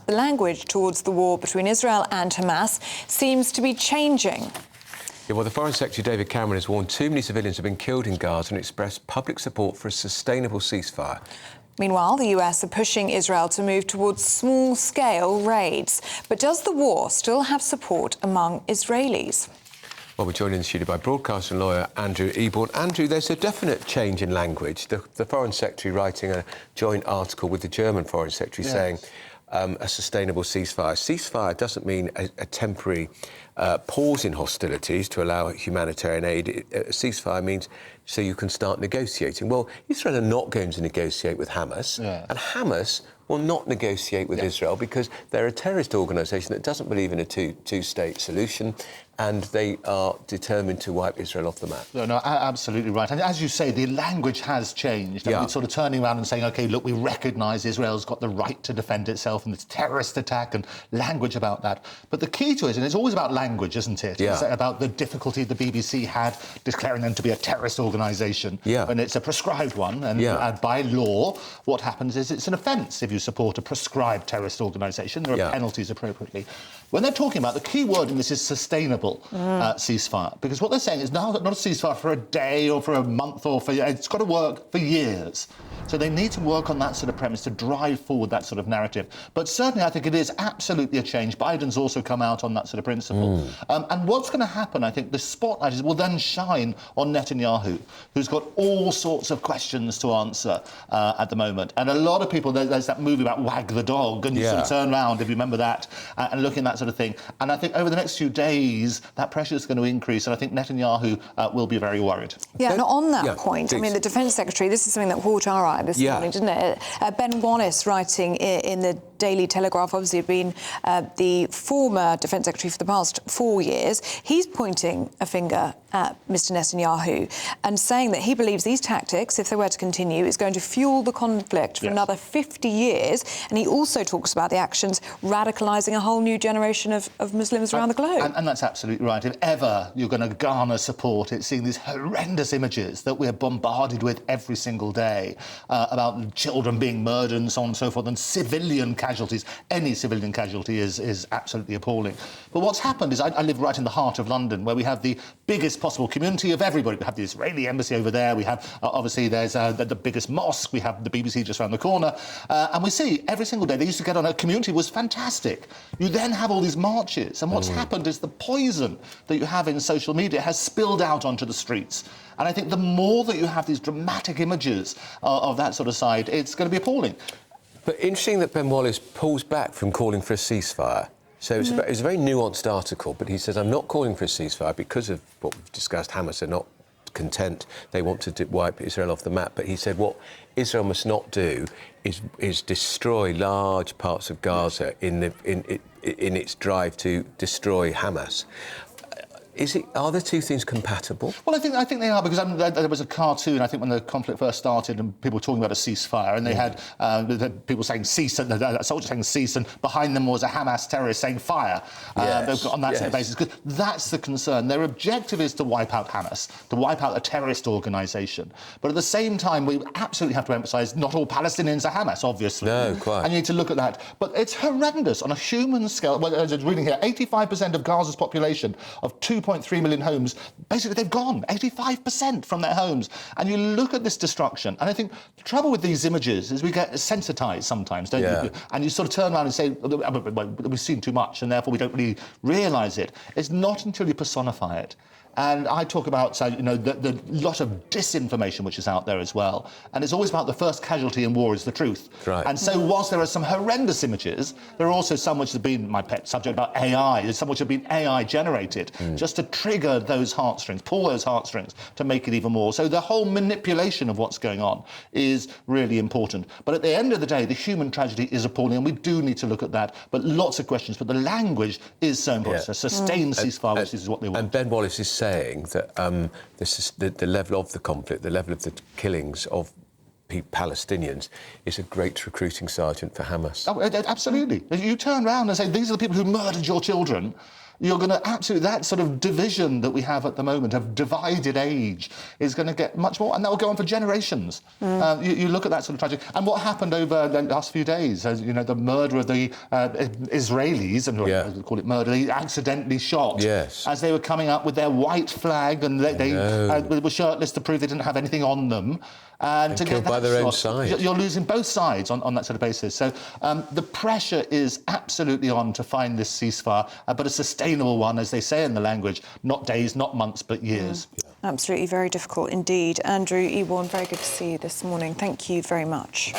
the language towards the war between Israel and Hamas seems to be changing. Yeah, well, the Foreign Secretary David Cameron has warned too many civilians have been killed in Gaza and expressed public support for a sustainable ceasefire. Meanwhile, the US are pushing Israel to move towards small-scale raids. But does the war still have support among Israelis? Well, we're joined in the studio by broadcaster and lawyer Andrew Eborn. Andrew, there's a definite change in language. The Foreign Secretary writing a joint article with the German Foreign Secretary saying a sustainable ceasefire. Ceasefire doesn't mean a temporary pause in hostilities to allow humanitarian aid. A ceasefire means so you can start negotiating. Well, Israel are not going to negotiate with Hamas, and Hamas will not negotiate with Israel because they're a terrorist organisation that doesn't believe in a two-state solution, and they are determined to wipe Israel off the map. No, absolutely right. And as you say, the language has changed. It's sort of turning around and saying, OK, look, we recognise Israel's got the right to defend itself and it's a terrorist attack, and language about that. But the key to it, and it's always about language, isn't it? It's about the difficulty the BBC had declaring them to be a terrorist organisation when it's a prescribed one. And by law, what happens is it's an offence if you support a prescribed terrorist organisation. There are penalties appropriately. When they're talking about, the key word in this is sustainable ceasefire, because what they're saying is not a ceasefire for a day or for a month or it's got to work for years. So they need to work on that sort of premise to drive forward that sort of narrative. But certainly I think it is absolutely a change. Biden's also come out on that sort of principle. And what's going to happen, I think, the spotlight will then shine on Netanyahu, who's got all sorts of questions to answer at the moment. And a lot of people, there's that movie about Wag the Dog, and you sort of turn around, if you remember that, and look in that sort of thing. And I think over the next few days, that pressure is going to increase, and I think Netanyahu will be very worried. Yeah, and on that point, I mean, the Defence Secretary, this is something that caught our eye this morning, didn't it? Ben Wallace, writing in the Daily Telegraph, obviously been the former Defence Secretary for the past 4 years. He's pointing a finger at Mr Netanyahu and saying that he believes these tactics, if they were to continue, is going to fuel the conflict for another 50 years. And he also talks about the actions radicalising a whole new generation of Muslims around the globe. And that's absolutely right. If ever you're going to garner support, it's seeing these horrendous images that we're bombarded with every single day about children being murdered and so on and so forth, and civilian casualties. Any civilian casualty is absolutely appalling. But what's happened is I live right in the heart of London, where we have the biggest possible community of everybody. We have the Israeli embassy over there. We have, obviously, there's the biggest mosque. We have the BBC just around the corner. And we see every single day they used to get on. A community was fantastic. You then have all these marches. And what's happened is the poison that you have in social media has spilled out onto the streets. And I think the more that you have these dramatic images of that sort of side, it's going to be appalling. But interesting that Ben Wallace pulls back from calling for a ceasefire. So it's a very nuanced article, but he says, I'm not calling for a ceasefire because of what we've discussed. Hamas are not content. They want to wipe Israel off the map. But he said what Israel must not do is destroy large parts of Gaza in its drive to destroy Hamas. Are the two things compatible? Well, I think they are, because there was a cartoon, I think, when the conflict first started, and people were talking about a ceasefire, and they had people saying cease, and a soldier saying cease, and behind them was a Hamas terrorist saying fire on that sort of basis. Because that's the concern. Their objective is to wipe out Hamas, to wipe out a terrorist organisation. But at the same time, we absolutely have to emphasise not all Palestinians are Hamas, obviously. No, quite. And you need to look at that. But it's horrendous on a human scale. Well, as I was reading here, 85% of Gaza's population of 2.3 million homes, basically they've gone 85% from their homes. And you look at this destruction, and I think the trouble with these images is we get sensitised sometimes, don't you? And you sort of turn around and say, well, we've seen too much and therefore we don't really realise it. It's not until you personify it. And I talk about, the lot of disinformation which is out there as well. And it's always about the first casualty in war is the truth. Right. And so whilst there are some horrendous images, there are also some which have been, my pet subject about AI, there's some which have been AI generated, just to trigger those heartstrings, pull those heartstrings to make it even more. So the whole manipulation of what's going on is really important. But at the end of the day, the human tragedy is appalling, and we do need to look at that. But lots of questions. But the language is so important. A sustained ceasefire, which is what they want. And Ben Wallace is saying that the level of the conflict, the level of the killings of Palestinians is a great recruiting sergeant for Hamas. Oh, absolutely. You turn around and say, these are the people who murdered your children. you're going to absolutely, that sort of division that we have at the moment of divided age is going to get much more, and that will go on for generations. You look at that sort of tragedy. And what happened over the last few days, as you know, the murder of the Israelis, and we call it murder, they accidentally shot as they were coming up with their white flag, and they were shirtless to prove they didn't have anything on them. And to killed get by their own side. You're losing both sides on that sort of basis. So the pressure is absolutely on to find this ceasefire, but a sustainable one, as they say in the language, not days, not months, but years. Absolutely, very difficult indeed. Andrew Eborn, very good to see you this morning. Thank you very much.